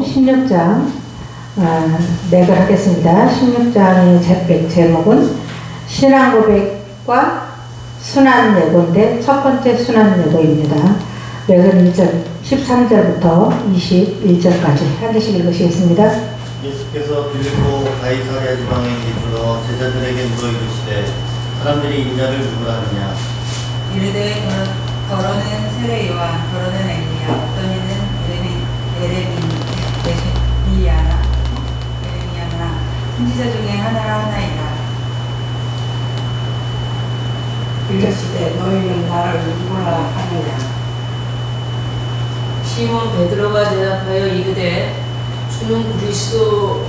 16장 맥을 하겠습니다. 16장의 제목은 신앙 고백과 순환 예고인데 첫 번째 순환 예고입니다. 맥은 13절부터 21절까지 한 개씩 읽으시겠습니다. 예수께서 빌립보 가이사랴 지방에 이르러 제자들에게 물어 이르시되 사람들이 인자를 누구라 하느냐. 이르되 더러는 세례 요한, 더러는 엘리야, 어떤 이는 에레미야나 선지자 중에 하나이다. 이르시되 너희는 나를 누구라 하느냐. 시몬 베드로가 대답하여 이르되 주는 그리스도시요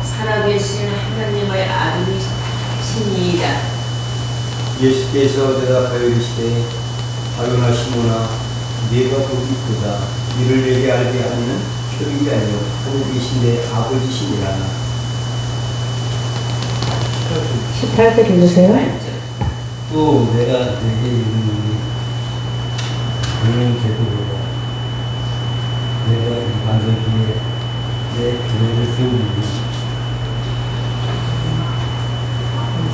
살아계신 하나님의 아들이시니이다. 예수께서 대답하여 이르시되 바요나 시몬아 네가 복이 크다. 이를 내게 알게 하는 혈육이 아니요 하늘 계신데 아버지시니라. 18절 읽으세요. 또 내가 내게 이르노니 너는 계도로라. 내가 이 반석 위에 내 교회를 세우리니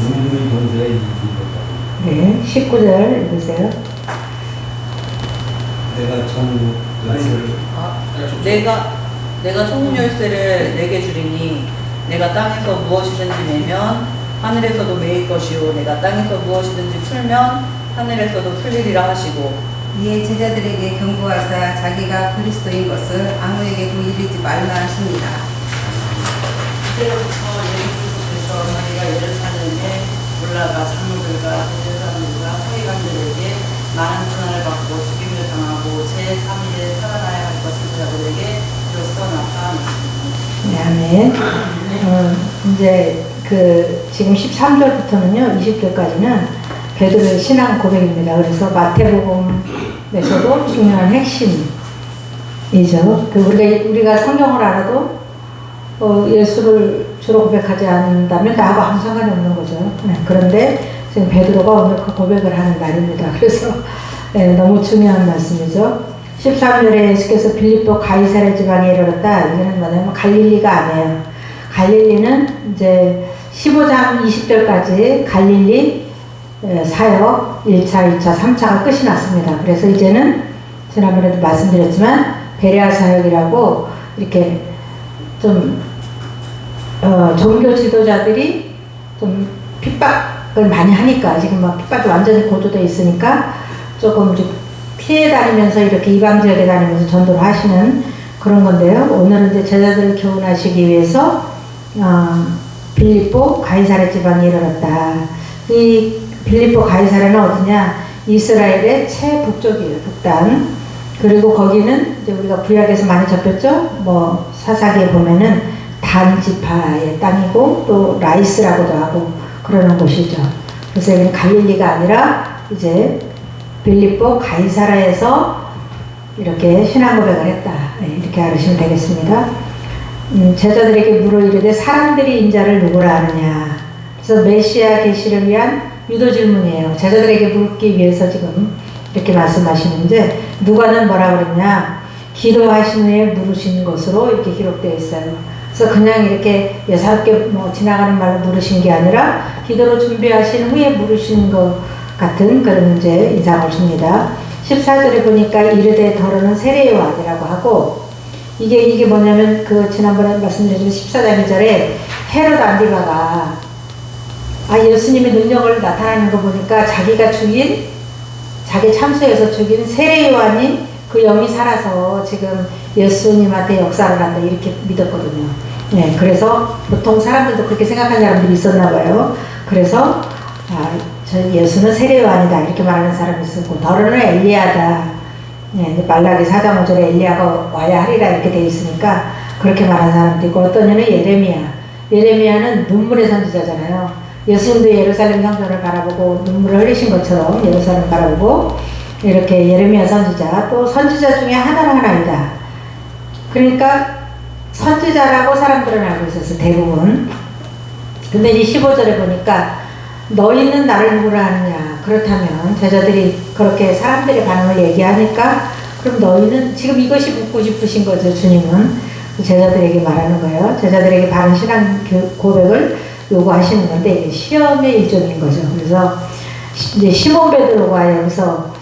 눈물이 본자의 이기로다. 네, 19절 읽으세요. 내가 천국 열쇠를 내가 천국 열쇠를 내게 주리니 내가 땅에서 무엇이든지 매면 하늘에서도 매일 것이요 내가 땅에서 무엇이든지 풀면 하늘에서도 풀리리라 하시고, 이에 제자들에게 경고하사 자기가 그리스도인 것을 아무에게도 이르지 말라 하십니다. 그때부터 예수께서 어머니가 예루살렘에 올라가 장로들과 제사장들과 서기관들에게 많은 고난을 받고 죽임을 당하고 제3일에 살아나야 할 것을 그들에게 비로소 나타났습니다. 네, 아멘. 이제 지금 13절부터는요, 20절까지는 베드로의 신앙 고백입니다. 그래서 마태복음에서도 중요한 핵심이죠. 우리가 성경을 알아도 예수를 주로 고백하지 않는다면 나하고 아무 상관이 없는 거죠. 네, 그런데 지금 베드로가 오늘 그 고백을 하는 날입니다. 그래서 너무 중요한 말씀이죠. 13절에 예수께서 빌립보 가이사랴 지방에 이르렀다. 이거는 뭐냐면 갈릴리가 아니에요. 갈릴리는 이제 15장 20절까지 갈릴리 사역 1차, 2차, 3차가 끝이 났습니다. 그래서 이제는 지난번에도 말씀드렸지만 베레아 사역이라고 이렇게 좀 종교 지도자들이 좀 핍박을 많이 하니까 지금 막 핍박이 완전히 고조되어 있으니까 조금 피해 다니면서 이렇게 이방 지역에 다니면서 전도를 하시는 그런 건데요. 오늘은 이제 제자들을 교훈하시기 위해서 빌립보 가이사랴 지방에 이르렀다. 이 빌립보 가이사랴는 어디냐? 이스라엘의 최북쪽이에요. 북단. 그리고 거기는 이제 우리가 구약에서 많이 접했죠. 사사기에 보면은 단지파의 땅이고 또 라이스라고도 하고 그러는 곳이죠. 그래서 여기는 갈릴리가 아니라 이제 빌립보 가이사랴에서 이렇게 신앙 고백을 했다. 이렇게 알으시면 되겠습니다. 제자들에게 물어 이르되 사람들이 인자를 누구라 하느냐. 그래서 메시아 계시를 위한 유도 질문이에요. 제자들에게 묻기 위해서 지금 이렇게 말씀하시는데 누가는 뭐라 그랬냐. 기도하신 후에 물으신 것으로 이렇게 기록되어 있어요. 그래서 그냥 이렇게 예사롭게 지나가는 말로 물으신 게 아니라 기도로 준비하신 후에 물으신 것 같은 그런 이제 인상을 줍니다. 14절에 보니까 이르되 더러는 세례 요한이라고 하고 이게 뭐냐면 지난번에 말씀드린 14장 2절에 헤롯 안디바가 예수님의 능력을 나타나는 거 보니까 자기 참수해서 죽인 세례 요한이 그 영이 살아서 지금 예수님한테 역사를 한다 이렇게 믿었거든요. 네, 그래서 보통 사람들도 그렇게 생각하는 사람들이 있었나 봐요. 그래서 예수는 세례 요한이다 이렇게 말하는 사람이 있었고 더러는 엘리야다. 네, 말라기 4장 5절에 엘리야가 와야 하리라 이렇게 돼 있으니까 그렇게 말하는 사람도 있고 어떤 이는 예레미야는 눈물의 선지자잖아요. 예수님도 예루살렘 성전을 바라보고 눈물을 흘리신 것처럼 예루살렘 바라보고 이렇게 예레미야 선지자 또 선지자 중에 하나이다. 그러니까 선지자라고 사람들은 알고 있었어요. 대부분. 근데 이 15절에 보니까 너희는 나를 누구라 하느냐. 그렇다면 제자들이 그렇게 사람들의 반응을 얘기하니까 그럼 너희는 지금 이것이 묻고 싶으신 거죠. 주님은 제자들에게 말하는 거예요. 제자들에게 바른 신앙 고백을 요구하시는 건데 이게 시험의 일종인 거죠. 그래서 이제 시몬 베드로가 여기서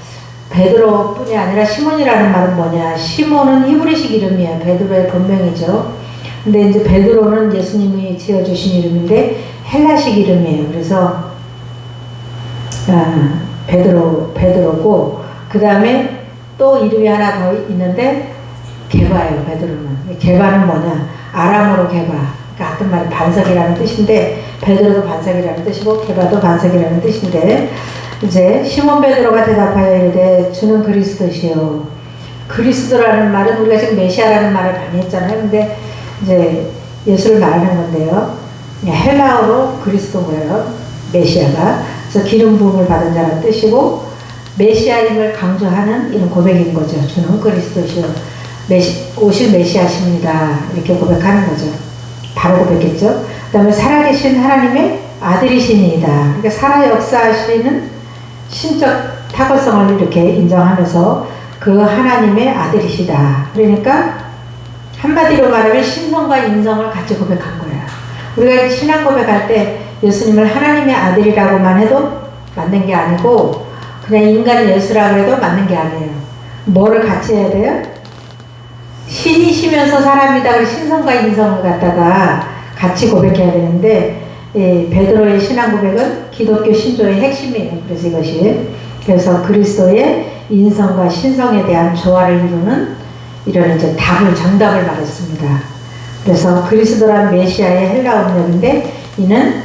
베드로뿐이 아니라 시몬이라는 말은 뭐냐? 시몬은 히브리식 이름이에요. 베드로의 본명이죠. 근데 이제 베드로는 예수님이 지어주신 이름인데 헬라식 이름이에요. 그래서 베드로고 그 다음에 또 이름이 하나 더 있는데 게바예요. 베드로는. 게바는 뭐냐? 아람어로 게바. 그러니까 같은 말이 반석이라는 뜻인데 베드로도 반석이라는 뜻이고 게바도 반석이라는 뜻인데 이제 시몬 베드로가 대답하여 이르되 주는 그리스도시요. 그리스도라는 말은 우리가 지금 메시아라는 말을 많이 했잖아요. 근데 이제 예수를 말하는 건데요. 헬라어로 그리스도인 거예요. 메시아가. 그래서 기름 부음을 받은 자라는 뜻이고 메시아임을 강조하는 이런 고백인 거죠. 주는 그리스도시요. 오실 메시아십니다. 이렇게 고백하는 거죠. 바로 고백했죠. 그 다음에 살아계신 하나님의 아들이시니이다. 그러니까 살아 역사하시는 신적 타고성을 이렇게 인정하면서 그 하나님의 아들이시다. 그러니까 한마디로 말하면 신성과 인성을 같이 고백한 거야. 우리가 신앙 고백할 때 예수님을 하나님의 아들이라고만 해도 맞는 게 아니고 그냥 인간 예수라고 해도 맞는 게 아니에요. 뭐를 같이 해야 돼요? 신이시면서 사람이다. 그래서 신성과 인성을 갖다가 같이 고백해야 되는데 베드로의 신앙 고백은 기독교 신조의 핵심이에요. 그래서 이것이 그래서 그리스도의 인성과 신성에 대한 조화를 이루는 이런 이제 정답을 말했습니다. 그래서 그리스도란 메시아의 헬라어 번역인데 이는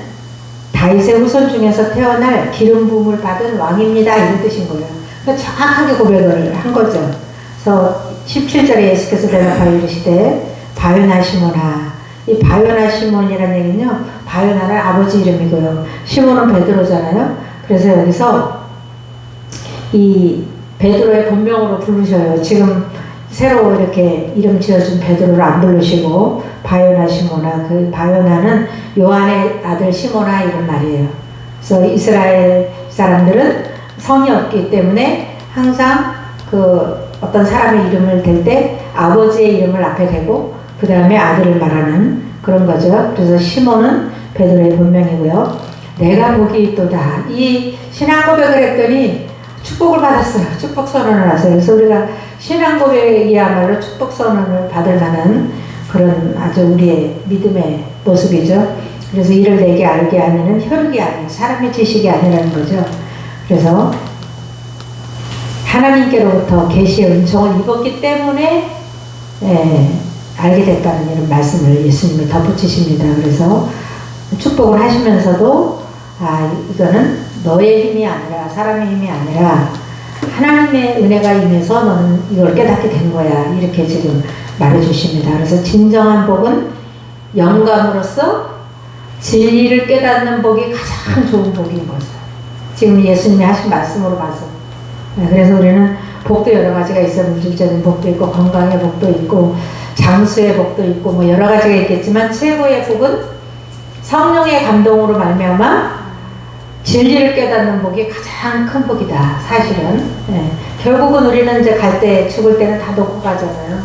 다윗의 후손 중에서 태어날 기름 부음을 받은 왕입니다. 이런 뜻인 거예요. 그러니까 정확하게 고백을 한 거죠. 그래서 17절에 예수께서 대답하여 이르시되 바요나 시몬아. 이 바요나 시몬이라는 얘기는요. 바요나는 아버지 이름이고요. 시몬은 베드로잖아요. 그래서 여기서 이 베드로의 본명으로 부르셔요. 지금 새로 이렇게 이름 지어준 베드로를 안 부르시고 바요나 시모나. 그 바요나는 요한의 아들 시모나 이런 말이에요. 그래서 이스라엘 사람들은 성이 없기 때문에 항상 그 어떤 사람의 이름을 댈 때 아버지의 이름을 앞에 대고 그 다음에 아들을 말하는 그런 거죠. 그래서 시몬은 베드로의 본명이고요. 내가 복이 있도다. 이 신앙 고백을 했더니 축복을 받았어요. 축복 선언을 하세요. 그래서 우리가 신앙 고백이야말로 축복 선언을 받을 만한 그런 아주 우리의 믿음의 모습이죠. 그래서 이를 내게 알게 하는 혈육이 아닌 사람의 지식이 아니라는 거죠. 그래서 하나님께로부터 계시의 은총을 입었기 때문에 알게 됐다는 이런 말씀을 예수님이 덧붙이십니다. 그래서 축복을 하시면서도 이거는 너의 힘이 아니라 사람의 힘이 아니라 하나님의 은혜가 임해서 너는 이걸 깨닫게 된 거야. 이렇게 지금 말해주십니다. 그래서 진정한 복은 영감으로써 진리를 깨닫는 복이 가장 좋은 복인 거죠. 지금 예수님이 하신 말씀으로 봐서. 그래서 우리는 복도 여러 가지가 있어요. 물질적인 복도 있고 건강의 복도 있고 장수의 복도 있고 뭐 여러 가지가 있겠지만 최고의 복은 성령의 감동으로 말미암아 진리를 깨닫는 복이 가장 큰 복이다. 사실은. 결국은 우리는 이제 갈 때 죽을 때는 다 놓고 가잖아요.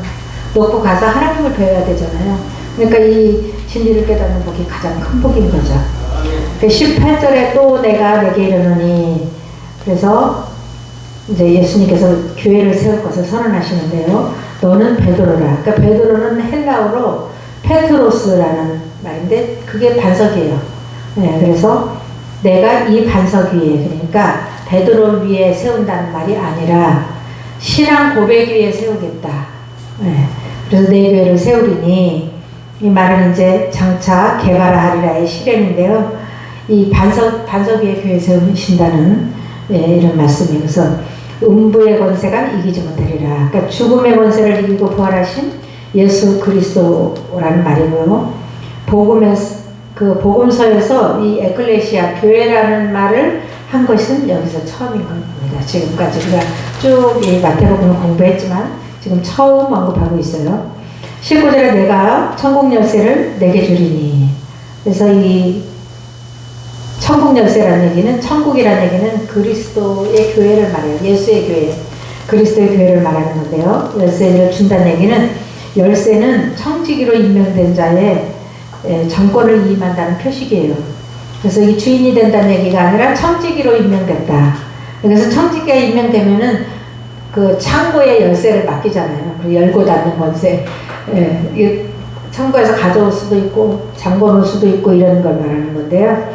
놓고 가서 하나님을 배워야 되잖아요. 그러니까 이 진리를 깨닫는 복이 가장 큰 복인 거죠. 18절에 또 내가 내게 이르노니 그래서 이제 예수님께서 교회를 세울 것을 선언하시는데요. 너는 베드로라. 그러니까 베드로는 헬라어로 페트로스라는 말인데 그게 반석이에요. 그래서 내가 이 반석 위에 그러니까 베드로 위에 세운다는 말이 아니라 신앙 고백 위에 세우겠다. 그래서 내 교회를 세우리니 이 말은 이제 장차 개발하리라의 실현인데요. 이 반석 위에 교회 세우신다는 이런 말씀이에요. 그래서 음부의 권세가 이기지 못하리라. 그러니까 죽음의 권세를 이기고 부활하신 예수 그리스도라는 말이고요. 복음서에서 이 에클레시아 교회라는 말을 한 것은 여기서 처음인 겁니다. 지금까지 우리가 쭉 이 마태복음을 공부했지만 지금 처음 언급하고 있어요. 19절에 내가 천국 열쇠를 내게 주리니. 그래서 이 천국 열쇠라는 얘기는 천국이라는 얘기는 그리스도의 교회를 말해요. 예수의 교회. 그리스도의 교회를 말하는 건데요. 열쇠를 준다는 얘기는 열쇠는 청지기로 임명된 자의 정권을 위임한다는 표식이에요. 그래서 이 주인이 된다는 얘기가 아니라 청지기로 임명됐다. 그래서 청지기가 임명되면은 그 창고에 열쇠를 맡기잖아요. 그 열고 닫는 권세. 이게 창고에서 가져올 수도 있고 잠궈놓을 수도 있고 이런 걸 말하는 건데요.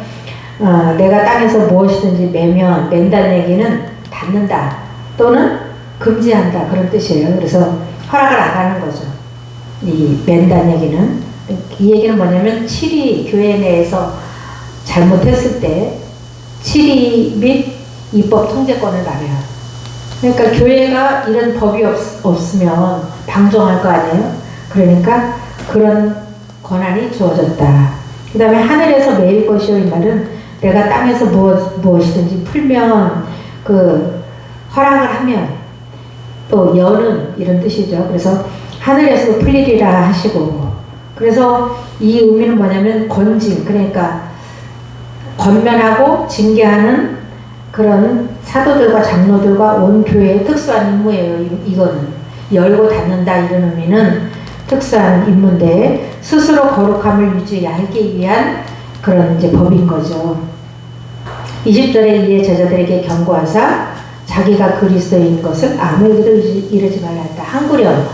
내가 땅에서 무엇이든지 맨다는 얘기는 닫는다 또는 금지한다 그런 뜻이에요. 그래서 허락을 안 하는 거죠. 이 맨다는 얘기는. 이 얘기는 뭐냐면 칠이 교회 내에서 잘못했을 때 칠이 및 입법 통제권을 말해요. 그러니까 교회가 이런 법이 없으면 방종할 거 아니에요. 그러니까 그런 권한이 주어졌다. 그 다음에 하늘에서 매일 것이요 이 말은 내가 땅에서 무엇이든지 풀면 그 허락을 하면 또 여는 이런 뜻이죠. 그래서 하늘에서 풀리리라 하시고 그래서 이 의미는 뭐냐면 권징 그러니까 권면하고 징계하는 그런 사도들과 장로들과 온 교회의 특수한 임무예요. 이거는 열고 닫는다 이런 의미는 특수한 임무인데 스스로 거룩함을 유지하기 위한 그런 이제 법인 거죠. 20절에 이에 제자들에게 경고하사 자기가 그리스도인 것을 아무에게도 이르지 말라 했다. 한구령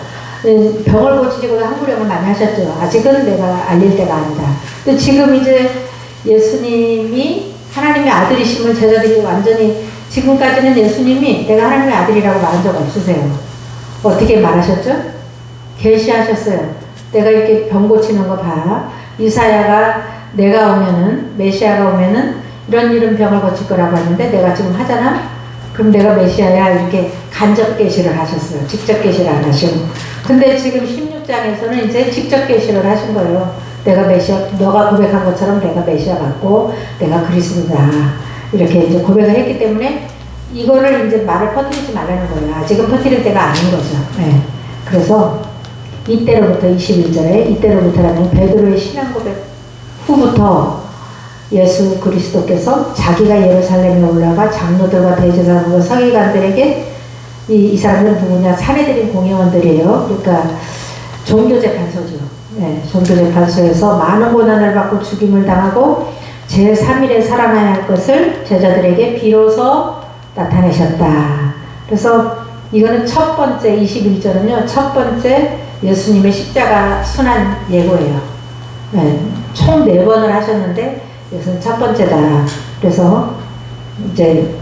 병을 고치시고 한구령을 많이 하셨죠. 아직은 내가 알릴 때가 아니다. 근데 지금 이제 예수님이 하나님의 아들이심을 제자들이 완전히 지금까지는 예수님이 내가 하나님의 아들이라고 말한 적 없으세요. 어떻게 말하셨죠? 계시하셨어요. 내가 이렇게 병 고치는 거 봐. 이사야가 내가 오면은 메시아가 오면은 이런 병을 고칠 거라고 하는데 내가 지금 하잖아. 그럼 내가 메시아야 이렇게 간접 계시를 하셨어요. 직접 계시를 안 하시고. 근데 지금 16장에서는 이제 직접 계시를 하신 거예요. 내가 메시아, 너가 고백한 것처럼 내가 메시아 같고 내가 그리스도다. 이렇게 이제 고백을 했기 때문에 이거를 이제 말을 퍼뜨리지 말라는 거예요. 아직은 퍼뜨릴 때가 아닌 거죠. 네. 그래서 이때로부터 21절에 이때로부터라는 베드로의 신앙 고백 후부터 예수 그리스도께서 자기가 예루살렘에 올라가 장로들과 대제사장과 서기관들에게 이 사람들은 누구냐? 사례들인 공회원들이에요. 그러니까 종교재판소죠. 네, 종교재판소에서 많은 고난을 받고 죽임을 당하고 제3일에 살아나야 할 것을 제자들에게 비로소 나타내셨다. 그래서 이거는 첫 번째 21절은요. 첫 번째 예수님의 십자가 순환 예고예요. 네, 총 4번을 하셨는데 이것은 첫 번째다. 그래서 이제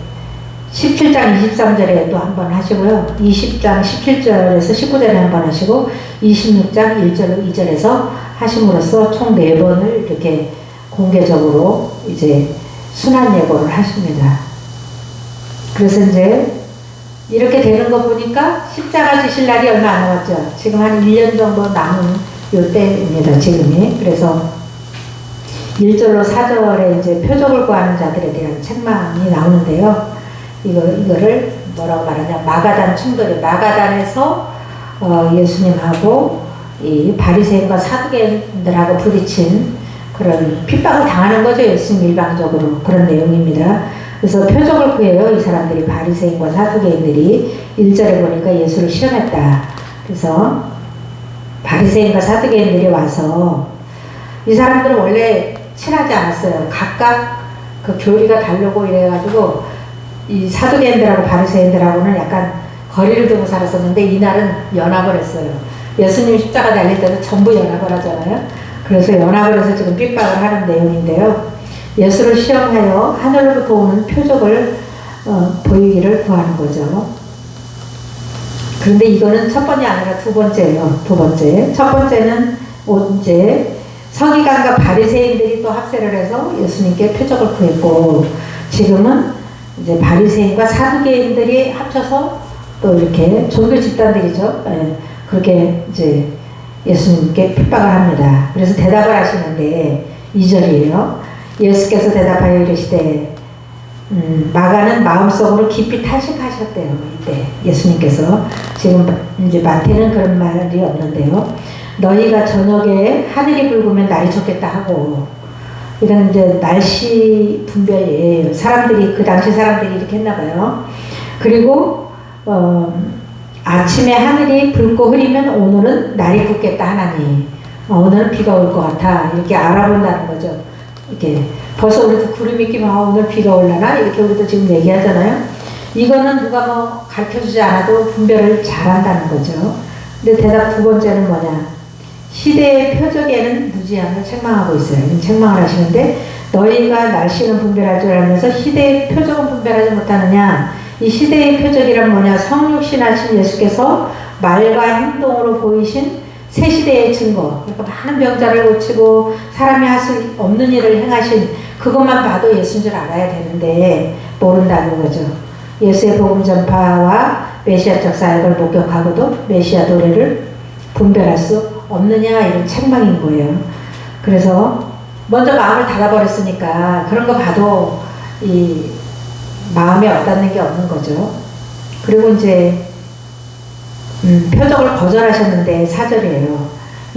17장 23절에 또 한 번 하시고요. 20장 17절에서 19절에 한 번 하시고 26장 1절 2절에서 하심으로써 총 4번을 이렇게 공개적으로 이제 순환 예고를 하십니다. 그래서 이제 이렇게 되는 거 보니까 십자가 지실 날이 얼마 안 남았죠. 지금 한 1년 정도 남은 요때입니다. 지금이. 그래서 1절로 4절에 이제 표적을 구하는 자들에 대한 책망이 나오는데요. 이거를 뭐라고 말하냐. 마가단 충돌이 마가단에서 예수님하고 이 바리새인과 사두개인들하고 부딪힌 그런 핍박을 당하는 거죠. 예수님 일방적으로. 그런 내용입니다. 그래서 표적을 구해요. 이 사람들이 바리새인과 사두개인들이 1절에 보니까 예수를 시험했다. 그래서 바리새인과 사두개인들이 와서 이 사람들은 원래 친하지 않았어요. 각각 그 교리가 다르고 이래가지고 이 사두개인들하고 바리새인들하고는 약간 거리를 두고 살았었는데 이날은 연합을 했어요. 예수님 십자가 달릴 때는 전부 연합을 하잖아요. 그래서 연합을 해서 지금 핍박을 하는 내용인데요. 예수를 시험하여 하늘로부터 오는 표적을 보이기를 구하는 거죠. 그런데 이거는 첫 번이 아니라 두 번째예요. 두 번째. 첫 번째는 이제 서기관과 바리새인들이 또 합세를 해서 예수님께 표적을 구했고 지금은 이제 바리새인과 사두개인들이 합쳐서 또 이렇게 종교 집단들이죠. 예, 그렇게 이제 예수님께 핍박을 합니다. 그래서 대답을 하시는데 2절이에요. 예수께서 대답하여 이르시되 마가는 마음속으로 깊이 탄식하셨대요. 이때 예수님께서 지금 이제 마태는 그런 말이 없는데요. 너희가 저녁에 하늘이 붉으면 날이 좋겠다 하고 이런 이제 날씨 분별이에요. 사람들이 그 당시 사람들이 이렇게 했나 봐요. 그리고 아침에 하늘이 붉고 흐리면 오늘은 날이 굳겠다 하나니 오늘은 비가 올 것 같아 이렇게 알아본다는 거죠. 이렇게 벌써 우리도 구름이 끼면 오늘 비가 올라나 이렇게 우리도 지금 얘기하잖아요. 이거는 누가 뭐 가르쳐주지 않아도 분별을 잘한다는 거죠. 근데 대답 두 번째는 뭐냐? 시대의 표적에는 무지함을 책망하고 있어요. 책망을 하시는데 너희가 날씨는 분별할 줄 알면서 시대의 표적은 분별하지 못하느냐? 이 시대의 표적이란 뭐냐? 성육신하신 예수께서 말과 행동으로 보이신 새 시대의 증거. 그러니까 많은 병자를 고치고 사람이 할 수 없는 일을 행하신 그것만 봐도 예수인 줄 알아야 되는데 모른다는 거죠. 예수의 복음 전파와 메시아적 사역을 목격하고도 메시아 도래를 분별할 수 없느냐 이런 책망인 거예요. 그래서 먼저 마음을 닫아버렸으니까 그런 거 봐도 이 마음에 와닿는 게 없는 거죠. 그리고 이제 표적을 거절하셨는데 4절이에요.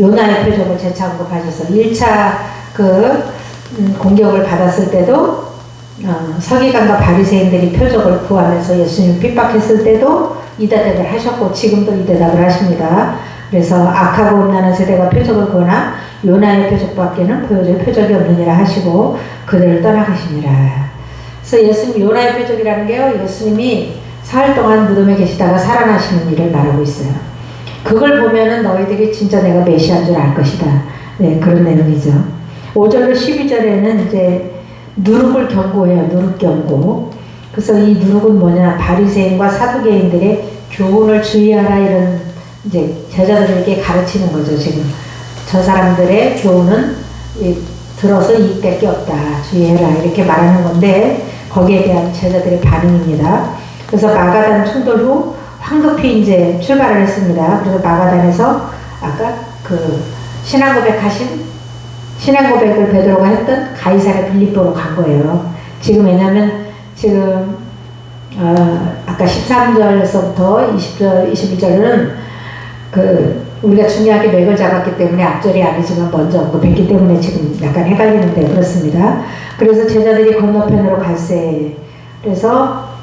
요나의 표적을 재차 언급하셔서 1차 공격을 받았을 때도 서기관과 바리새인들이 표적을 구하면서 예수님을 핍박했을 때도 이 대답을 하셨고 지금도 이 대답을 하십니다. 그래서 악하고 음란한 세대가 표적을 구하나 요나의 표적밖에는 보여줄 표적이 없느니라 하시고 그들을 떠나가시니라. 그래서 예수님 요나의 표적이라는 게요. 예수님이 사흘 동안 무덤에 계시다가 살아나시는 일을 말하고 있어요. 그걸 보면은 너희들이 진짜 내가 메시아인 줄 알 것이다. 네, 그런 내용이죠. 5절로 12절에는 이제 누룩을 경고해요. 누룩 경고. 그래서 이 누룩은 뭐냐? 바리새인과 사두개인들의 교훈을 주의하라 이런 이제 제자들에게 가르치는 거죠. 지금 저 사람들의 교훈은 들어서 이익 될 게 없다. 주의해라 이렇게 말하는 건데 거기에 대한 제자들의 반응입니다. 그래서 마가단 충돌 후 황급히 이제 출발을 했습니다. 그래서 마가단에서 아까 신앙 고백을 베드로가 했던 가이사랴 빌립보로 간 거예요. 지금 왜냐면 지금 아까 13절에서부터 20절, 21절은 우리가 중요하게 맥을 잡았기 때문에 앞절이 아니지만 먼저 언급했기 때문에 지금 약간 헷갈리는데 그렇습니다. 그래서 제자들이 건너편으로 갈세. 그래서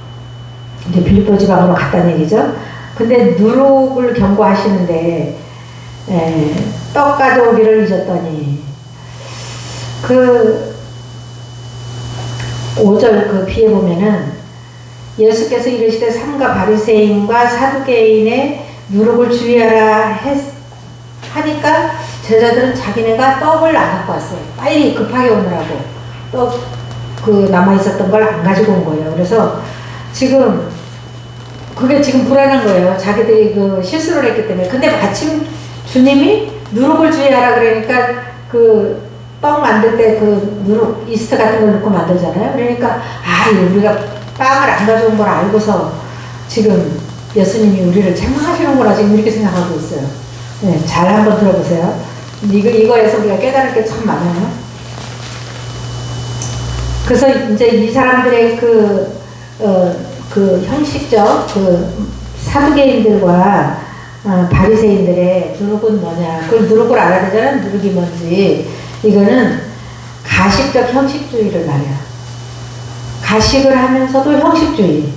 이제 빌립보 지방으로 갔다는 얘기죠. 근데 누룩을 경고하시는데 떡 가져오기를 잊었더니 5절 뒤에 보면은 예수께서 이르시되 삼가 바리새인과 사두개인의 누룩을 주의하라 하니까 제자들은 자기네가 떡을 안 갖고 왔어요. 빨리 급하게 오느라고 떡 남아있었던 걸 안 가지고 온 거예요. 그래서 지금 그게 지금 불안한 거예요. 자기들이 실수를 했기 때문에. 근데 마침 주님이 누룩을 주의하라 그러니까 떡 만들 때 누룩 이스트 같은 걸 넣고 만들잖아요. 그러니까 우리가 빵을 안 가져온 걸 알고서 지금 예수님이 우리를 책망하시는구나 지금 이렇게 생각하고 있어요. 네, 잘 한번 들어보세요. 이거에서 우리가 깨달을 게 참 많아요. 그래서 이제 이 사람들의 형식적 사두개인들과 바리새인들의 누룩은 뭐냐? 그 누룩을 알아야 되잖아요. 누룩이 뭔지. 이거는 가식적 형식주의를 말해요. 가식을 하면서도 형식주의.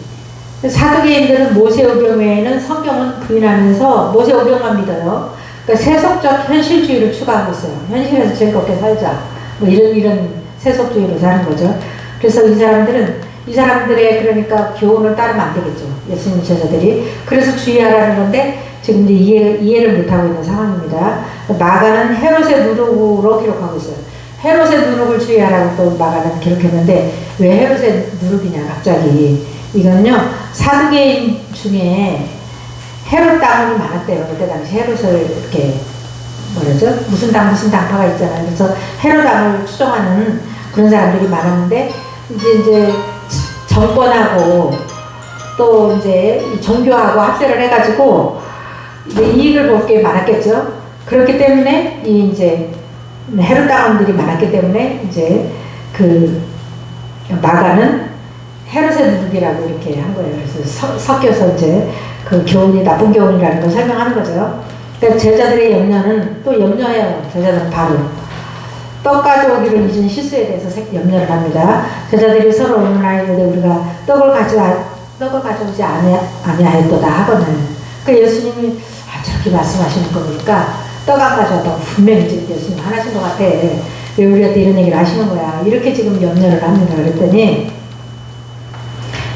사두개인들은 모세오경 외에는 성경은 부인하면서 모세오경만 믿어요. 그러니까 세속적 현실주의를 추구하고 있어요. 현실에서 즐겁게 살자. 뭐 이런 세속주의로 사는 거죠. 그래서 이 사람들의 그러니까 교훈을 따르면 안 되겠죠. 예수님 제자들이. 그래서 주의하라는 건데 지금 이제 이해를 못하고 있는 상황입니다. 마가는 헤롯의 누룩으로 기록하고 있어요. 헤롯의 누룩을 주의하라고 또 마가는 기록했는데 왜 헤롯의 누룩이냐 갑자기. 이건요 사두개인 중에 헤롯 당원이 많았대요. 그때 당시 헤롯을 이렇게 무슨 당파가 있잖아요. 그래서 헤롯당을 추종하는 그런 사람들이 많았는데 이제 정권하고 또 이제 종교하고 합세를 해가지고 이익을 볼 게 많았겠죠. 그렇기 때문에 이제 헤롯 당원들이 많았기 때문에 이제 마가는 헤롯의 누룩이라고 이렇게 한 거예요. 그래서 섞여서 이제 교훈이 나쁜 교훈이라는 걸 설명하는 거죠. 그러니까 제자들의 염려는 또 염려해요. 제자들은 바로 떡 가져오기를 잊은 실수에 대해서 염려를 합니다. 제자들이 서로 의논하였는데 우리가 떡을 떡을 가져오지 아니하였도다 하거늘. 그 예수님이 저렇게 말씀하시는 거 보니까 떡 안 가져왔다고 분명히 지금 예수님 하나신 것 같아. 왜 우리한테 이런 얘기를 하시는 거야. 이렇게 지금 염려를 합니다. 그랬더니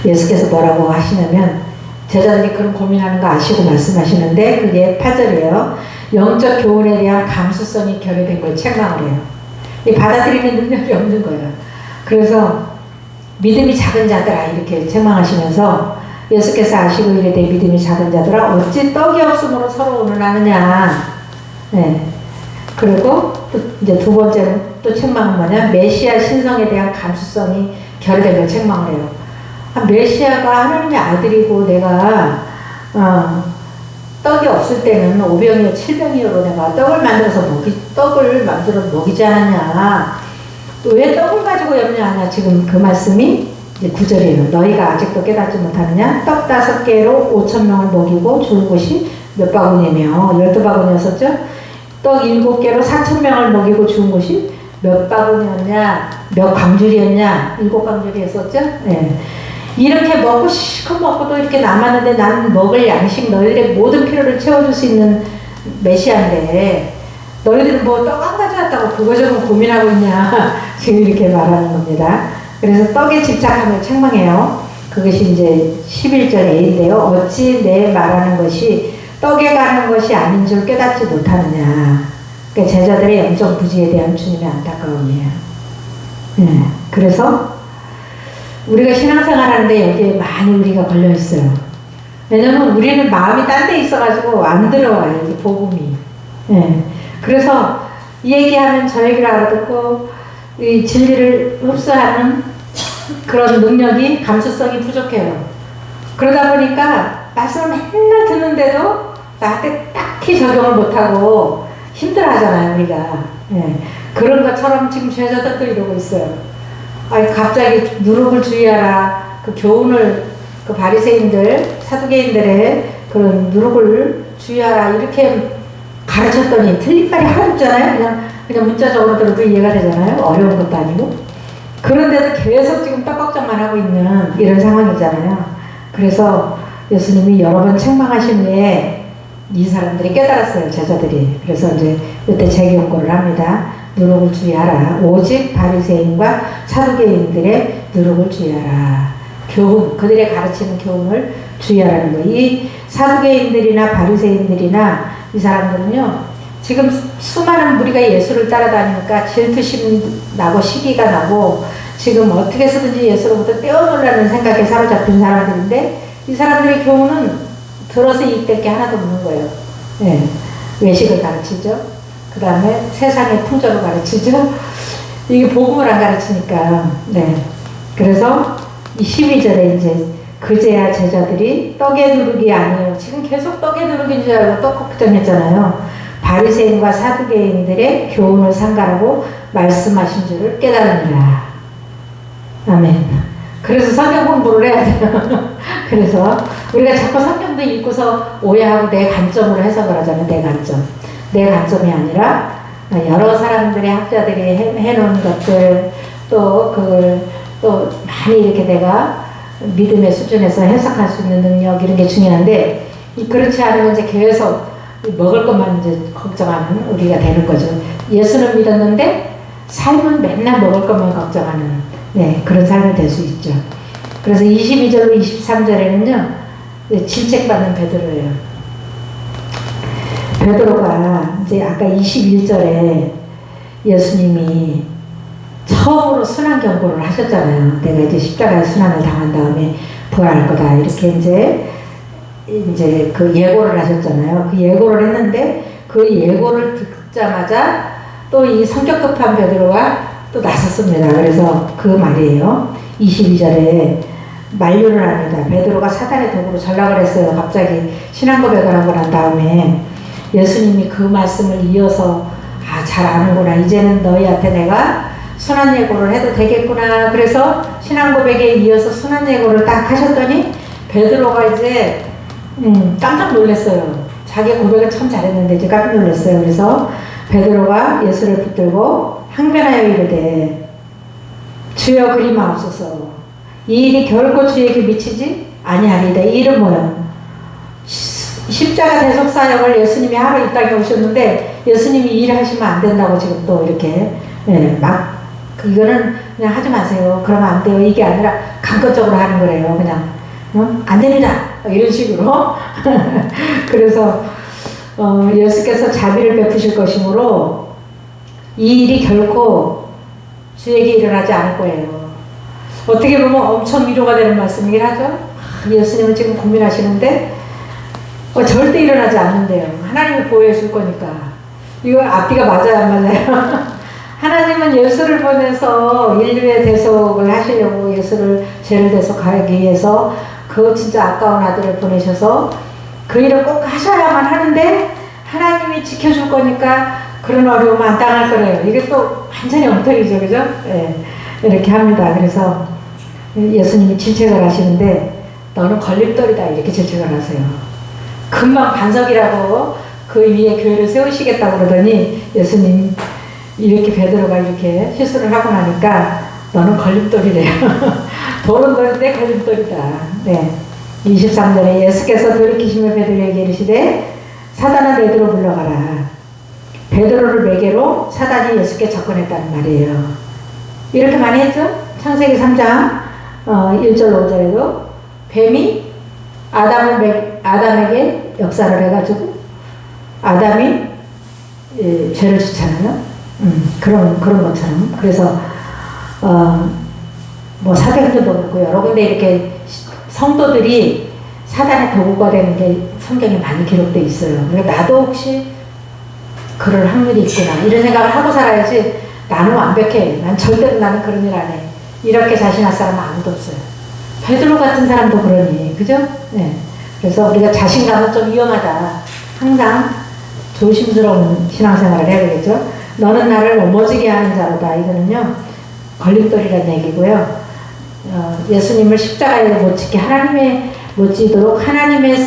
예수께서 뭐라고 하시냐면 제자들이 그런 고민하는 거 아시고 말씀하시는데 그게 8절이에요. 영적 교훈에 대한 감수성이 결여된 걸 책망을 해요. 이 받아들이는 능력이 없는 거예요. 그래서 믿음이 작은 자들아 이렇게 책망하시면서 예수께서 아시고 이르되 믿음이 작은 자들아 어찌 떡이 없으므로 서로 오늘하느냐. 네. 그리고 또 이제 두 번째로 또 책망은 뭐냐? 메시아 신성에 대한 감수성이 결여된 걸 책망을 해요. 메시아가 하나님의 아들이고 내가 떡이 없을 때는 5병이요 7병이요 내가 떡을 만들어 먹이지 않았냐. 왜 떡을 가지고 염려하냐. 지금 그 말씀이 이제 9절이에요. 너희가 아직도 깨닫지 못하느냐. 떡 5개로 5,000명을 먹이고 죽은 곳이 몇 바구니며 12바구니였었죠. 떡 7개로 4,000명을 먹이고 죽은 곳이 몇 바구니였냐. 몇 광줄이었냐. 7광줄이었었죠. 네. 이렇게 먹고 실컷 먹고도 이렇게 남았는데 나는 먹을 양식 너희들의 모든 필요를 채워줄 수 있는 메시아인데 너희들은 뭐 떡 안 가져왔다고 그거 좀 고민하고 있냐. 지금 이렇게 말하는 겁니다. 그래서 떡에 집착함을 책망해요. 그것이 이제 11절 A인데요. 어찌 내 말하는 것이 떡에 가는 것이 아닌 줄 깨닫지 못하느냐. 그러니까 제자들의 영적 부지에 대한 주님의 안타까움이에요. 네. 그래서 우리가 신앙생활 하는데 여기에 많이 우리가 걸려 있어요. 왜냐면 우리는 마음이 딴 데 있어가지고 안 들어와요. 이 복음이. 네. 그래서 이 얘기하면 저 얘기를 알아듣고 이 진리를 흡수하는 그런 능력이 감수성이 부족해요. 그러다 보니까 말씀을 맨날 듣는데도 나한테 딱히 적용을 못하고 힘들어하잖아요 우리가. 네. 그런 것처럼 지금 제자들도 이러고 있어요. 아니 갑자기 누룩을 주의하라. 그 교훈을 그 바리새인들 사두개인들의 그런 누룩을 주의하라 이렇게 가르쳤더니 틀린 말이 하나도 없잖아요. 그냥 문자적으로 들어도 이해가 되잖아요. 어려운 것도 아니고. 그런데도 계속 지금 떡 걱정만 하고 있는 이런 상황이잖아요. 그래서 예수님이 여러 번 책망하신 후에 이 사람들이 깨달았어요. 제자들이. 그래서 이제 이때 재경고를 합니다. 누룩을 주의하라. 오직 바리새인과 사두개인들의 누룩을 주의하라. 교훈, 그들의 가르치는 교훈을 주의하라는 거예요. 이 사두개인들이나 바리새인들이나 이 사람들은요, 지금 수많은 무리가 예수를 따라다니니까 질투심 나고 시기가 나고 지금 어떻게 해서든지 예수로부터 떼어놓으려는 생각에 사로잡힌 사람들인데 이 사람들의 교훈은 들어서 이익될 게 하나도 없는 거예요. 네. 외식을 가르치죠. 그 다음에 세상의 풍조를 가르치죠. 이게 복음을 안 가르치니까. 네. 그래서 이 12절에 이제 그제야 제자들이 떡의 누룩이 아니에요. 지금 계속 떡의 누룩인 줄 알고 떡 걱정했잖아요. 바리새인과 사두개인들의 교훈을 상가라고 말씀하신 줄을 깨달으니라. 아멘. 그래서 성경 공부를 해야 돼요. 그래서 우리가 자꾸 성경도 읽고서 오해하고 내 관점으로 해석을 하잖아요. 내 관점. 내 관점이 아니라 여러 사람들의 학자들이 해놓은 것들 또 그걸 또 많이 이렇게 내가 믿음의 수준에서 해석할 수 있는 능력 이런 게 중요한데 그렇지 않으면 이제 계속 먹을 것만 이제 걱정하는 우리가 되는 거죠. 예수는 믿었는데 삶은 맨날 먹을 것만 걱정하는 네, 그런 삶이 될 수 있죠. 그래서 22절로 23절에는요 질책받는 베드로예요. 베드로가 이제 아까 21절에 예수님이 처음으로 순환 경고를 하셨잖아요. 내가 이제 십자가의 순환을 당한 다음에 부활할 거다. 이렇게 이제 그 예고를 하셨잖아요. 그 예고를 했는데 그 예고를 듣자마자 또 이 성격 급한 베드로가 또 나섰습니다. 그래서 그 말이에요. 22절에 만류를 합니다. 베드로가 사단의 도구로 전락을 했어요. 갑자기 신앙 고백을 하고 난 다음에 예수님이 그 말씀을 이어서 잘 아는구나. 이제는 너희한테 내가 순환 예고를 해도 되겠구나. 그래서 신앙 고백에 이어서 순환 예고를 딱 하셨더니 베드로가 이제 깜짝 놀랐어요. 자기 고백을 참 잘했는데 이제 깜짝 놀랐어요. 그래서 베드로가 예수를 붙들고 항변하여 이르되 주여 그리마옵소서. 이 일이 결코 주에게 미치지 아니하리이다. 이 일은 뭐예요? 십자가 대속사역을 예수님이 하러 이 땅에 오셨는데 예수님이 이 일을 하시면 안 된다고 지금 또 이렇게 이거는 그냥 하지 마세요. 그러면 안 돼요. 이게 아니라 강권적으로 하는 거래요. 그냥 안 됩니다. 이런 식으로. 그래서 예수께서 자비를 베푸실 것이므로 이 일이 결코 주에게 일어나지 않을 거예요. 어떻게 보면 엄청 위로가 되는 말씀이긴 하죠. 예수님은 지금 고민하시는데 절대 일어나지 않는데요. 하나님이 보호해 줄 거니까. 이거 앞뒤가 맞아요, 안 맞아요? 하나님은 예수를 보내서 인류의 대속을 하시려고 예수를 죄를 대속하기 위해서 그 진짜 아까운 아들을 보내셔서 그 일을 꼭 하셔야만 하는데 하나님이 지켜줄 거니까 그런 어려움 안 당할 거래요. 이게 또 완전히 엉터리죠, 그죠? 예, 이렇게 합니다. 그래서 예수님이 질책을 하시는데 너는 걸림돌이다 이렇게 질책을 하세요. 금방 반석이라고 그 위에 교회를 세우시겠다고 그러더니 예수님 이렇게 베드로가 이렇게 실수를 하고 나니까 너는 걸림돌이래요. 돌은 돌인데 걸림돌이다. 네. 23절에 예수께서 돌이키시며 베드로에게 이르시되 사단아 베드로 물러가라. 베드로를 매개로 사단이 예수께 접근했다는 말이에요. 이렇게 많이 했죠? 창세기 3장 1절 5절에도 뱀이 아담에게 역사를 해가지고 아담이 죄를 짓잖아요. 그런 것처럼. 그래서 뭐 사도행전도 그렇고 여러 군데 이렇게 성도들이 사단의 도구가 되는 게 성경에 많이 기록되어 있어요. 그러니까 나도 혹시 그럴 확률이 있구나 이런 생각을 하고 살아야지. 나는 완벽해. 난 절대로 나는 그런 일 안 해. 이렇게 자신할 사람은 아무도 없어요. 베드로 같은 사람도 그러니, 그죠? 네. 그래서 우리가 자신감은 좀 위험하다. 항상 조심스러운 신앙생활을 해야 되겠죠? 너는 나를 넘어지게 하는 자로다. 이거는요, 걸림돌이라는 얘기고요. 예수님을 십자가에 못 지게 못 지도록 하나님의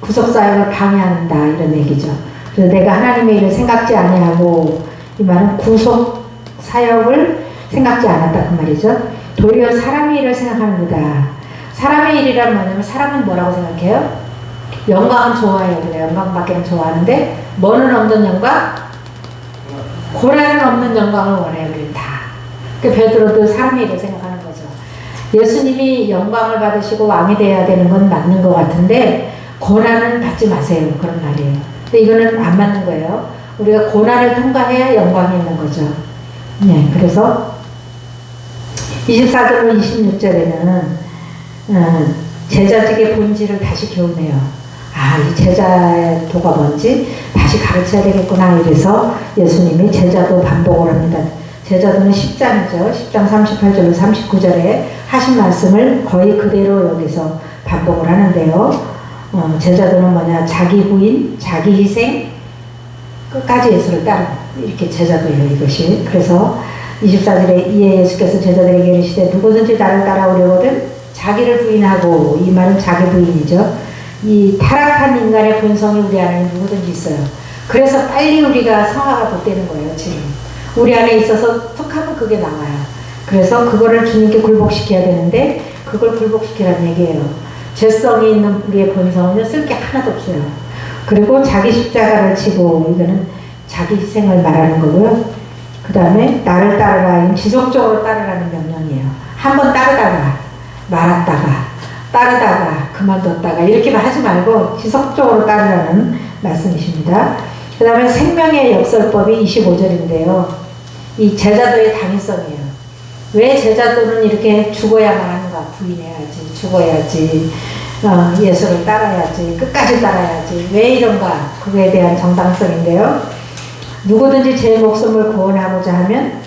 구속사역을 방해한다. 이런 얘기죠. 그래서 내가 하나님의 일을 생각지 아니하고, 이 말은 구속사역을 생각지 않았다. 그 말이죠. 도리어 사람의 일을 생각합니다. 사람의 일이란 뭐냐면 사람은 뭐라고 생각해요? 영광은 좋아해요. 그래, 영광 받기는 좋아하는데 뭐는 없는 영광? 고난은 없는 영광을 원해요. 우리 다. 그 베드로도 사람의 일을 생각하는 거죠. 예수님이 영광을 받으시고 왕이 돼야 되는 건 맞는 것 같은데 고난은 받지 마세요. 그런 말이에요. 근데 이거는 안 맞는 거예요. 우리가 고난을 통과해야 영광이 있는 거죠. 네, 그래서 24절로 26절에는 제자직의 본질을 다시 교훈해요. 아, 이 제자의 도가 뭔지 다시 가르쳐야 되겠구나. 이래서 예수님이 제자도 반복을 합니다. 제자도는 10장이죠. 10장 38절로 39절에 하신 말씀을 거의 그대로 여기서 반복을 하는데요. 제자도는 뭐냐? 자기 부인, 자기 희생, 끝까지 예수를 따르는 이렇게 제자도예요. 이것이. 그래서 24절에 이에 예수께서 제자들에게 이르시되 누구든지 나를 따라오려거든 자기를 부인하고, 이 말은 자기 부인이죠. 이 타락한 인간의 본성이 우리 안에 누구든지 있어요. 그래서 빨리 우리가 성화가 돋되는 거예요. 지금 우리 안에 있어서 툭 하면 그게 나와요. 그래서 그거를 주님께 굴복시켜야 되는데 그걸 굴복시키라는 얘기예요. 죄성이 있는 우리의 본성은 쓸 게 하나도 없어요. 그리고 자기 십자가를 지고, 이거는 자기 희생을 말하는 거고요. 그 다음에 나를 따르라. 지속적으로 따르라는 명령이에요. 한번 따르다가 말았다가 따르다가 그만뒀다가 이렇게만 하지 말고 지속적으로 따르라는 말씀이십니다. 그 다음에 생명의 역설법이 25절인데요. 이 제자도의 당위성이에요. 왜 제자도는 이렇게 죽어야만 하는가? 부인해야지, 죽어야지, 예수를 따라야지, 끝까지 따라야지. 왜 이런가? 그거에 대한 정당성인데요. 누구든지 제 목숨을 구원하고자 하면,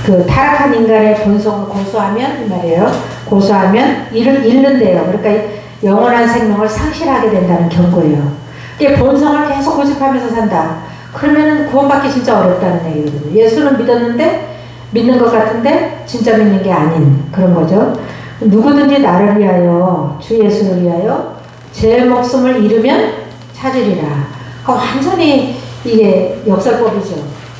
그 타락한 인간의 본성을 고수하면, 이 말이에요. 고수하면 잃는데요. 그러니까 영원한 생명을 상실하게 된다는 경고예요. 이게 본성을 계속 고집하면서 산다. 그러면은 구원받기 진짜 어렵다는 얘기거든요. 예수는 믿는 것 같은데 진짜 믿는 게 아닌 그런 거죠. 누구든지 나를 위하여, 주 예수를 위하여 제 목숨을 잃으면 찾으리라. 완전히 이게 역설법이죠.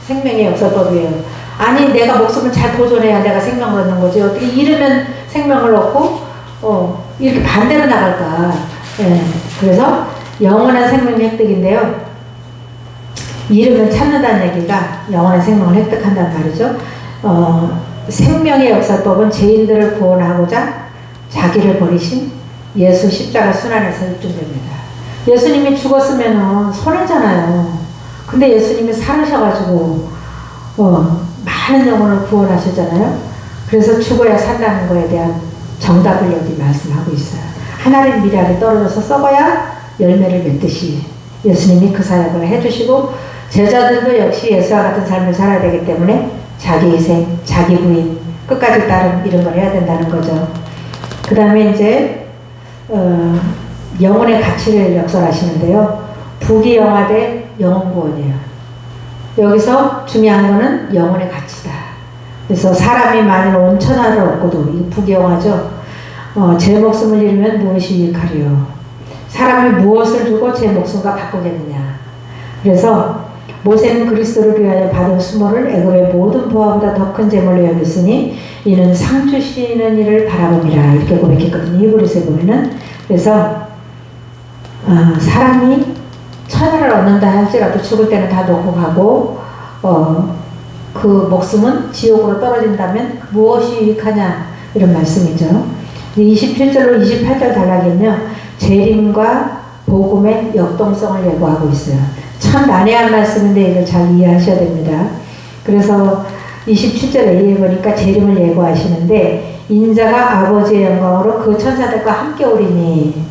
생명의 역설법이에요. 아니, 내가 목숨을 잘 보존해야 내가 생명을 얻는 거지. 어떻게 잃으면 생명을 얻고 이렇게 반대로 나갈까? 예, 그래서 영원한 생명의 획득인데요. 이름을 찾는다는 얘기가 영원한 생명을 획득한다는 말이죠. 생명의 역사법은 죄인들을 구원하고자 자기를 버리신 예수 십자가 순환에서 입증됩니다. 예수님이 죽었으면 손해잖아요. 근데 예수님이 살으셔가지고 많은 영혼을 구원하셨잖아요. 그래서 죽어야 산다는 거에 대한 정답을 여기 말씀하고 있어요. 하나님 미랄이 떨어져서 썩어야 열매를 맺듯이 예수님이 그 사역을 해주시고, 제자들도 역시 예수와 같은 삶을 살아야 되기 때문에 자기 희생, 자기 부인, 끝까지 따름 이런 걸 해야 된다는 거죠. 그 다음에 이제 영혼의 가치를 역설하시는데요. 부귀영화 대 영혼구원이에요. 여기서 중요한 거는 영혼의 가치다. 그래서 사람이 만일 온 천하를 얻고도, 이거 부귀영화죠. 제 목숨을 잃으면 무엇이 유익하리요. 사람이 무엇을 주고 제 목숨과 바꾸겠느냐. 그래서 모세는 그리스도를 위하여 받은 수모를 애굽의 모든 보화보다 더 큰 재물로 여겼으니 이는 상 주시는 이를 바라봅니다. 이렇게 고백했거든요. 히브리서에 보면은. 그래서 사람이 천하를 얻는다 할지라도 죽을 때는 다 놓고 가고 그 목숨은 지옥으로 떨어진다면 무엇이 유익하냐, 이런 말씀이죠. 27절로 28절 단락에는요, 재림과 복음의 역동성을 예고하고 있어요. 참 난해한 말씀인데 이걸 잘 이해하셔야 됩니다. 그래서 27절에 보니까 재림을 예고하시는데, 인자가 아버지의 영광으로 그 천사들과 함께 오리니,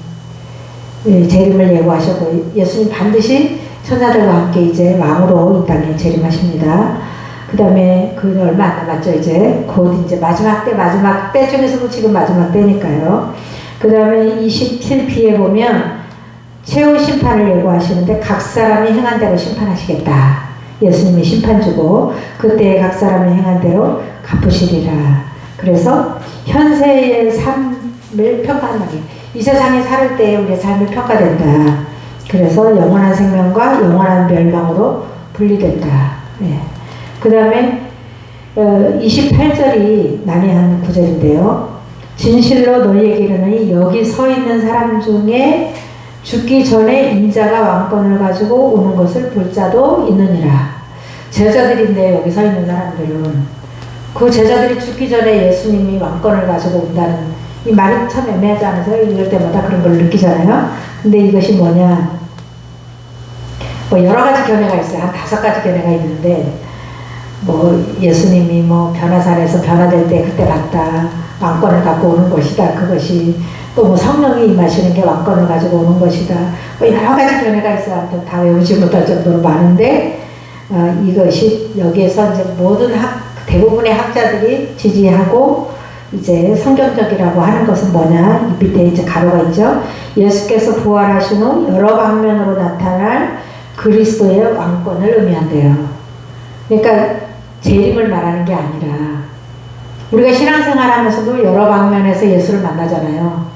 재림을 예고하셨고, 예수님 반드시 천사들과 함께 이제 왕으로 이 땅에 재림하십니다. 그 다음에 그 얼마 안 남았죠. 이제 곧 이제 마지막 때 중에서도 지금 마지막 때니까요. 그 다음에 27B에 보면 최후 심판을 예고하시는데, 각 사람이 행한 대로 심판하시겠다. 예수님이 심판주고 그때 각 사람이 행한 대로 갚으시리라. 그래서 현세의 삶을 평가한다는 게, 이 세상에 살 때 우리의 삶이 평가된다. 그래서 영원한 생명과 영원한 멸망으로 분리된다. 네. 그 다음에 28절이 난해한 구절인데요. 진실로 너희에게 이르노니 여기 서 있는 사람 중에 죽기 전에 인자가 왕권을 가지고 오는 것을 볼 자도 있느니라. 제자들인데 여기 서 있는 사람들은, 그 제자들이 죽기 전에 예수님이 왕권을 가지고 온다는 이 말이 참 애매하지 않으세요? 읽을 때마다 그런 걸 느끼잖아요. 근데 이것이 뭐냐, 뭐 여러 가지 견해가 있어요. 한 5가지 견해가 있는데, 뭐 예수님이 뭐 변화산에서 변화될 때 그때 봤다, 왕권을 갖고 오는 것이다, 그것이 또 뭐 성령이 임하시는 게 왕권을 가지고 오는 것이다, 뭐 여러 가지 견해가 있어요. 아무튼 다 외우지 못할 정도로 많은데, 이것이 여기에서 이제 모든 대부분의 학자들이 지지하고 이제 성경적이라고 하는 것은 뭐냐, 이 밑에 이제 가로가 있죠. 예수께서 부활하신 후 여러 방면으로 나타날 그리스도의 왕권을 의미한대요. 그러니까 재림을 말하는 게 아니라, 우리가 신앙생활 하면서도 여러 방면에서 예수를 만나잖아요.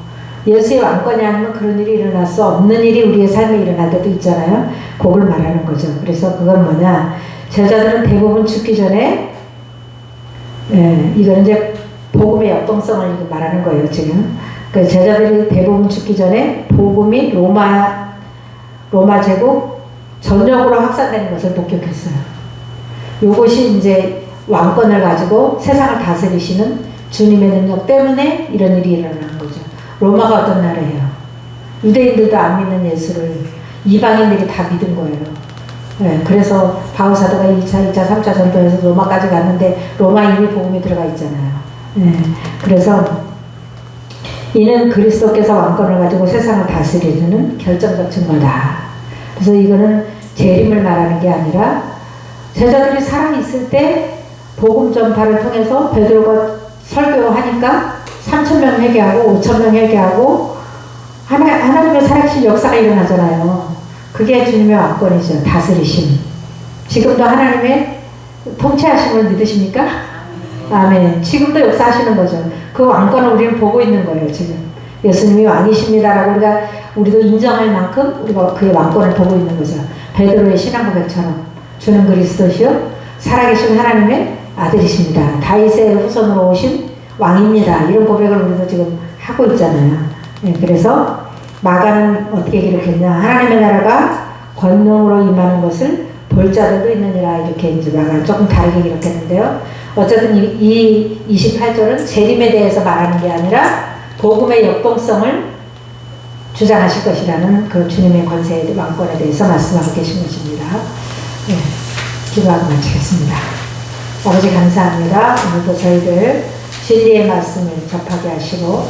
예수의 왕권이 아니면 그런 일이 일어날 수 없는 일이 우리의 삶에 일어날 때도 있잖아요. 그걸 말하는 거죠. 그래서 그건 뭐냐, 제자들은 대부분 죽기 전에, 이건 이제 복음의 역동성을 말하는 거예요, 지금. 그 제자들이 대부분 죽기 전에 복음이 로마 제국 전역으로 확산되는 것을 목격했어요. 요것이 이제 왕권을 가지고 세상을 다스리시는 주님의 능력 때문에 이런 일이 일어나는 거죠. 로마가 어떤 나라예요? 유대인들도 안 믿는 예수를 이방인들이 다 믿은 거예요. 네, 그래서 바울사도가 1차, 2차, 3차 전도에서 로마까지 갔는데 로마에 이미 복음이 들어가 있잖아요. 네, 그래서 이는 그리스도께서 왕권을 가지고 세상을 다스리는 결정적 증거다. 그래서 이거는 재림을 말하는 게 아니라, 제자들이 살아있을 때 복음 전파를 통해서 베드로가 설교하니까 3,000명 회개하고 5,000명 회개하고 하나님의 살아계신 역사가 일어나잖아요. 그게 주님의 왕권이죠. 다스리심. 지금도 하나님의 통치하심을 믿으십니까? 아멘. 지금도 역사하시는 거죠. 그 왕권을 우리는 보고 있는 거예요, 지금. 예수님이 왕이십니다라고 우리도 인정할 만큼 우리가 그의 왕권을 보고 있는 거죠. 베드로의 신앙 고백처럼 주는 그리스도시요 살아계신 하나님의 아들이십니다. 다윗의 후손으로 오신 왕입니다. 이런 고백을 우리도 지금 하고 있잖아요. 예, 그래서 마가는 어떻게 기록했냐? 하나님의 나라가 권능으로 임하는 것을 볼 자들도 있느니라 이렇게 이제 마가는 조금 다르게 기록했는데요. 어쨌든 이 28절은 재림에 대해서 말하는 게 아니라 복음의 역동성을 주장하실 것이라는 그 주님의 권세의 왕권에 대해서 말씀하고 계신 것입니다. 네, 기도하고 마치겠습니다. 아버지 감사합니다. 오늘도 저희들 진리의 말씀을 접하게 하시고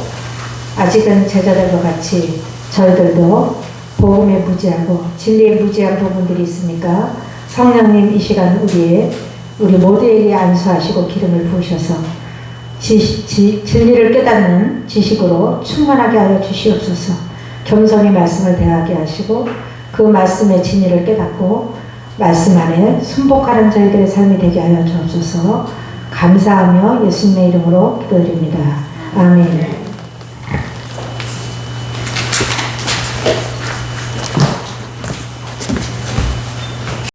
아직은 제자들과 같이 저희들도 복음에 무지하고 진리에 무지한 부분들이 있으니까 성령님 이 시간 우리 모두에게 안수하시고 기름을 부으셔서 진리를 깨닫는 지식으로 충만하게 하여 주시옵소서. 겸손히 말씀을 대하게 하시고 그 말씀의 진리를 깨닫고 말씀 안에 순복하는 저희들의 삶이 되게 하여 주옵소서. 감사하며 예수님의 이름으로 기도드립니다. 아멘.